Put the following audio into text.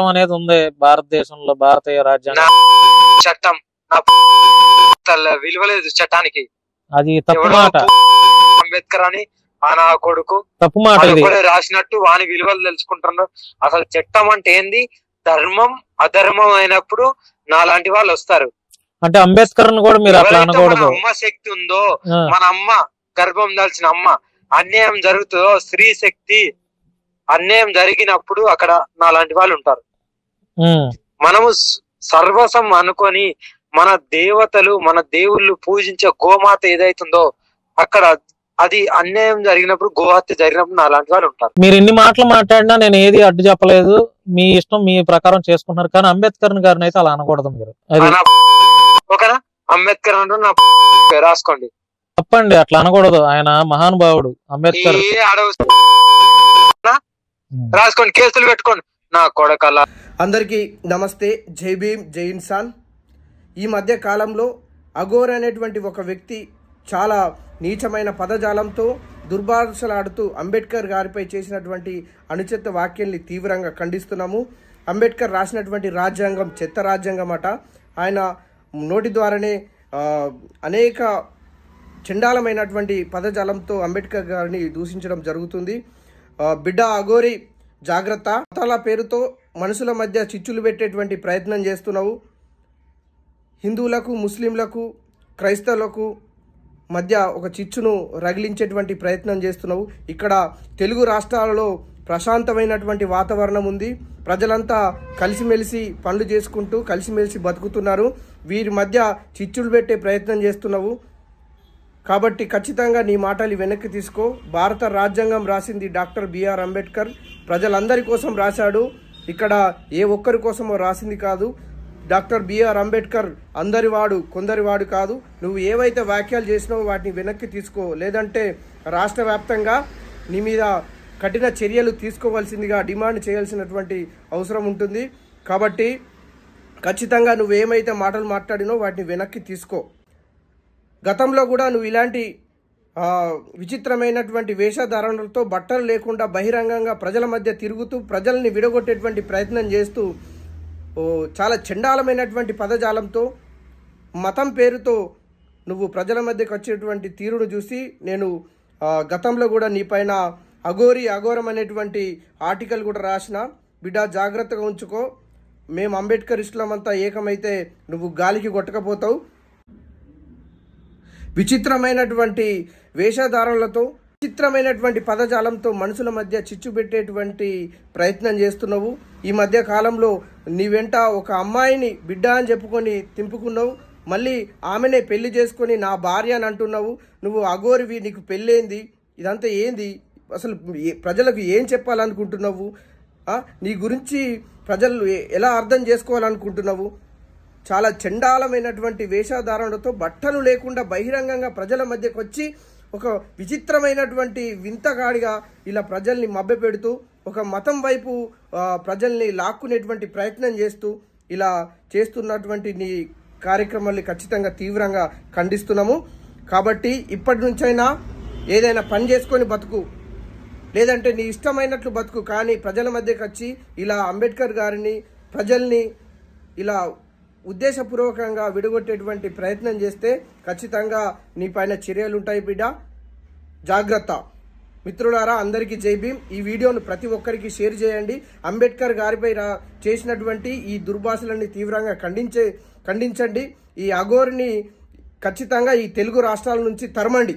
అనేది ఉంది భారతదేశంలో, భారతీయ రాజ్యాంగం చట్టం విలువలేదు చట్టానికి. అది తప్పు మాట. అంబేద్కర్ అని నా కొడుకు తప్పు మాట రాసినట్టు వాని విలువలు తెలుసుకుంటున్నారు. అసలు చట్టం అంటే ఏంది, ధర్మం అధర్మం అయినప్పుడు నాలాంటి వాళ్ళు వస్తారు. అంటే అంబేద్కర్ కూడా మీరు అట్లా అనకూడదు. అమ్మ శక్తి ఉందో, మన అమ్మ గర్భం దాల్చిన అమ్మ అన్యాయం జరుగుతుందో, స్త్రీ శక్తి అన్యాయం జరిగినప్పుడు అక్కడ నాలాంటి వాళ్ళు ఉంటారు. మనము సర్వసం అనుకొని మన దేవతలు మన దేవుళ్ళు పూజించే గోమాత ఏదైతుందో అక్కడ అది అన్యాయం జరిగినప్పుడు, గోహత్య జరిగినప్పుడు నాలాంటి వాళ్ళు ఉంటారు. మీరు ఎన్ని మాటలు మాట్లాడినా నేను ఏది అడ్డు చెప్పలేదు, మీ ఇష్టం మీ ప్రకారం చేసుకుంటున్నారు. కానీ అంబేద్కర్ గారిని అయితే అలా అనకూడదు మీరు. ఓకేనా? అంబేద్కర్ అంటే నా రాసుకోండి. తప్పండి, అట్లా అనకూడదు. ఆయన మహానుభావుడు అంబేద్కర్. రాసుకోండి, కేసులు పెట్టుకోండి నా కొడకల్లా. అందరికీ నమస్తే, జై భీమ్, జై ఇన్సాన్. ఈ మధ్య కాలంలో అఘోర్ అనేటువంటి ఒక వ్యక్తి చాలా నీచమైన పదజాలంతో దుర్భాషలాడుతూ అంబేద్కర్ గారిపై చేసినటువంటి అనుచిత వ్యాఖ్యల్ని తీవ్రంగా ఖండిస్తున్నాము. అంబేద్కర్ రాసినటువంటి రాజ్యాంగం చెత్త రాజ్యాంగం అట. ఆయన నోటి ద్వారానే అనేక చండాలమైనటువంటి పదజాలంతో అంబేద్కర్ గారిని దూషించడం జరుగుతుంది. బిడ్డ అఘోరి జాగ్రత్త, మతాల పేరుతో మనుషుల మధ్య చిచ్చులు పెట్టేటువంటి ప్రయత్నం చేస్తున్నావు. హిందువులకు, ముస్లింలకు, క్రైస్తవులకు మధ్య ఒక చిచ్చును రగిలించేటువంటి ప్రయత్నం చేస్తున్నావు. ఇక్కడ తెలుగు రాష్ట్రాలలో ప్రశాంతమైనటువంటి వాతావరణం ఉంది. ప్రజలంతా కలిసిమెలిసి పనులు చేసుకుంటూ కలిసిమెలిసి బతుకుతున్నారు. వీరి మధ్య చిచ్చులు పెట్టే ప్రయత్నం చేస్తున్నావు. కాబట్టి ఖచ్చితంగా నీ మాటలు వెనక్కి తీసుకో. భారత రాజ్యాంగం రాసింది డాక్టర్ బిఆర్ అంబేద్కర్. ప్రజలందరి కోసం రాశాడు. ఇక్కడ ఏ ఒక్కరి కోసమో రాసింది కాదు. డాక్టర్ బిఆర్ అంబేద్కర్ అందరివాడు కొందరివాడు కాదు. నువ్వు ఏవైతే వ్యాఖ్యలు చేసినావో వాటిని వెనక్కి తీసుకో, లేదంటే రాష్ట్ర వ్యాప్తంగా నీ మీద కఠిన చర్యలు తీసుకోవాల్సిందిగా డిమాండ్ చేయాల్సినటువంటి అవసరం ఉంటుంది. కాబట్టి ఖచ్చితంగా నువ్వు ఏమైతే మాటలు మాట్లాడినో వాటిని వెనక్కి తీసుకో. గతంలో కూడా నువ్వు ఇలాంటి విచిత్రమైనటువంటి వేషధారణలతో బట్టలు లేకుండా బహిరంగంగా ప్రజల మధ్య తిరుగుతూ ప్రజల్ని విడగొట్టేటువంటి ప్రయత్నం చేస్తూ చాలా చండాలమైనటువంటి పదజాలంతో మతం పేరుతో నువ్వు ప్రజల మధ్యకి వచ్చేటువంటి తీరును చూసి నేను గతంలో కూడా నీ పైన అఘోరం అనేటువంటి ఆర్టికల్ కూడా రాసిన. బిడ్డ జాగ్రత్తగా ఉంచుకో. మేము అంబేద్కర్ ఇస్లామంతా ఏకమైతే నువ్వు గాలికి కొట్టకపోతావు. విచిత్రమైనటువంటి వేషధారణలతో, విచిత్రమైనటువంటి పదజాలంతో మనుషుల మధ్య చిచ్చు పెట్టేటువంటి ప్రయత్నం చేస్తున్నావు. ఈ మధ్య కాలంలో నీ వెంట ఒక అమ్మాయిని బిడ్డ అని చెప్పుకొని తింపుకున్నావు. మళ్ళీ ఆమెనే పెళ్లి చేసుకొని నా భార్య అని అంటున్నావు. నువ్వు అఘోరివి, నీకు పెళ్ళేంది? ఇదంతా ఏంది? అసలు ప్రజలకు ఏం చెప్పాలనుకుంటున్నావు? నీ గురించి ప్రజలు ఎలా అర్థం చేసుకోవాలనుకుంటున్నావు? చాలా చండాలమైనటువంటి వేషధారణలతో బట్టలు లేకుండా బహిరంగంగా ప్రజల మధ్యకు వచ్చి ఒక విచిత్రమైనటువంటి వింతగాడిగా ఇలా ప్రజల్ని మభ్యపెడుతూ ఒక మతం వైపు ప్రజల్ని లాక్కునేటువంటి ప్రయత్నం చేస్తూ ఇలా చేస్తున్నటువంటి నీ కార్యక్రమాల్ని ఖచ్చితంగా తీవ్రంగా ఖండిస్తున్నాము. కాబట్టి ఇప్పటి నుంచైనా ఏదైనా పని చేసుకొని బతుకు, లేదంటే నీ ఇష్టమైనట్లు బతుకు. కానీ ప్రజల మధ్యకి వచ్చి ఇలా అంబేద్కర్ గారిని, ప్రజల్ని ఇలా ఉద్దేశపూర్వకంగా విడగొట్టేటువంటి ప్రయత్నం చేస్తే ఖచ్చితంగా నీ పైన చర్యలు ఉంటాయి. బిడ్డ జాగ్రత్త. మిత్రులారా, అందరికీ జై భీమ్. ఈ వీడియోను ప్రతి ఒక్కరికి షేర్ చేయండి. అంబేద్కర్ గారిపై చేసినటువంటి ఈ దుర్భాషలని తీవ్రంగా ఖండించండి. ఈ అఘోర్ని ఖచ్చితంగా ఈ తెలుగు రాష్ట్రాల నుంచి తరమండి.